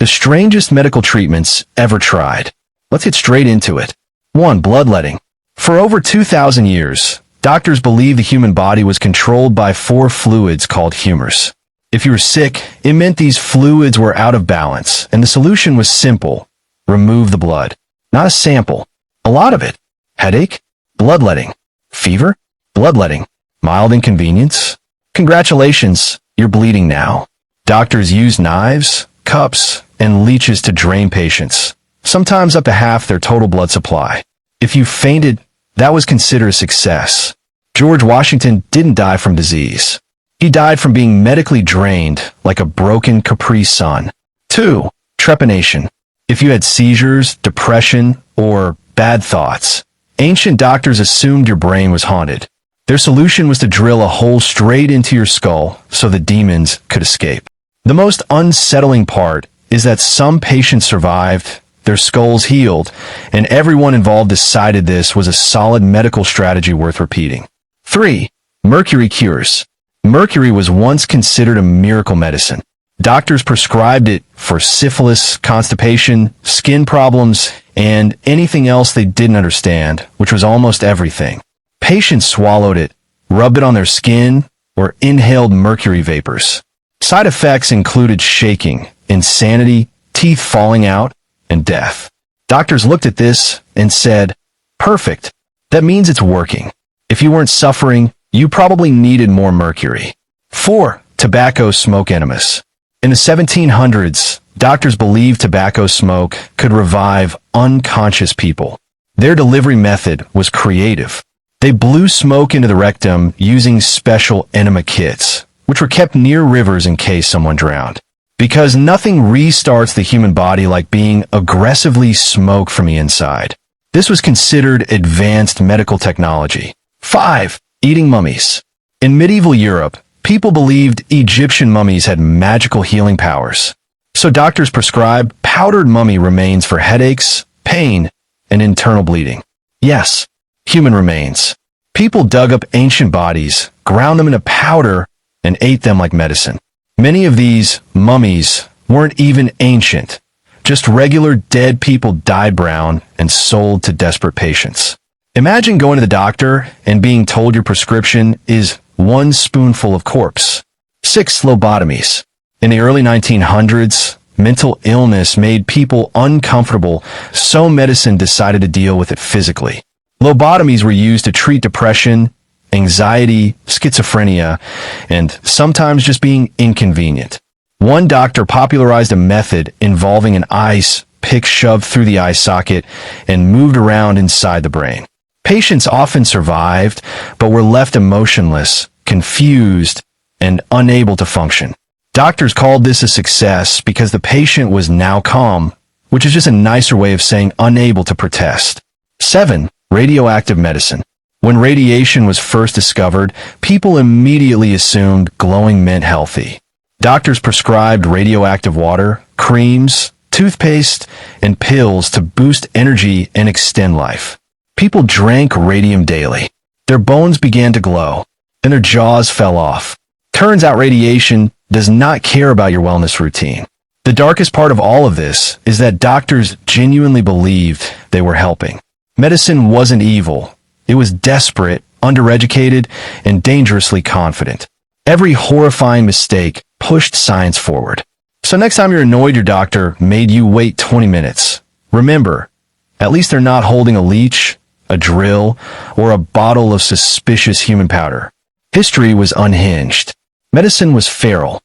The strangest medical treatments ever tried. Let's get straight into it. 1. Bloodletting. For over 2,000 years, doctors believed the human body was controlled by 4 fluids called humors. If you were sick, it meant these fluids were out of balance, and the solution was simple. Remove the blood. Not a sample. A lot of it. Headache? Bloodletting. Fever? Bloodletting. Mild inconvenience? Congratulations, you're bleeding now. Doctors used knives, cups, and leeches to drain patients, sometimes up to half their total blood supply. If you fainted, that was considered a success. George Washington didn't die from disease. He died from being medically drained like a broken Capri Sun. 2. Trepanation. If you had seizures, depression, or bad thoughts, ancient doctors assumed your brain was haunted. Their solution was to drill a hole straight into your skull so the demons could escape. The most unsettling part is that some patients survived, their skulls healed, and everyone involved decided this was a solid medical strategy worth repeating. 3. Mercury cures. Mercury was once considered a miracle medicine. Doctors prescribed it for syphilis, constipation, skin problems, and anything else they didn't understand, which was almost everything. Patients swallowed it, rubbed it on their skin, or inhaled mercury vapors. Side effects included shaking, insanity, teeth falling out, and death. Doctors looked at this and said, "Perfect. That means it's working." If you weren't suffering, you probably needed more mercury. 4. Tobacco smoke enemas. In the 1700s, doctors believed tobacco smoke could revive unconscious people. Their delivery method was creative. They blew smoke into the rectum using special enema kits, which were kept near rivers in case someone drowned. Because nothing restarts the human body like being aggressively smoked from the inside. This was considered advanced medical technology. 5. Eating mummies. In medieval Europe, people believed Egyptian mummies had magical healing powers. So doctors prescribed powdered mummy remains for headaches, pain, and internal bleeding. Yes, human remains. People dug up ancient bodies, ground them into powder, and ate them like medicine. Many of these mummies weren't even ancient. Just regular dead people dyed brown and sold to desperate patients. Imagine going to the doctor and being told your prescription is 1 spoonful of corpse. 6. Lobotomies. In the early 1900s, mental illness made people uncomfortable, so medicine decided to deal with it physically. Lobotomies were used to treat depression, anxiety, schizophrenia, and sometimes just being inconvenient. One doctor popularized a method involving an ice pick shoved through the eye socket and moved around inside the brain. Patients often survived, but were left emotionless, confused, and unable to function. Doctors called this a success because the patient was now calm, which is just a nicer way of saying unable to protest. 7. Radioactive medicine. When radiation was first discovered, people immediately assumed glowing meant healthy. Doctors prescribed radioactive water, creams, toothpaste, and pills to boost energy and extend life. People drank radium daily. Their bones began to glow, and their jaws fell off. Turns out radiation does not care about your wellness routine. The darkest part of all of this is that doctors genuinely believed they were helping. Medicine wasn't evil. It was desperate, undereducated, and dangerously confident. Every horrifying mistake pushed science forward. So next time you're annoyed your doctor made you wait 20 minutes, remember, at least they're not holding a leech, a drill, or a bottle of suspicious human powder. History was unhinged. Medicine was feral.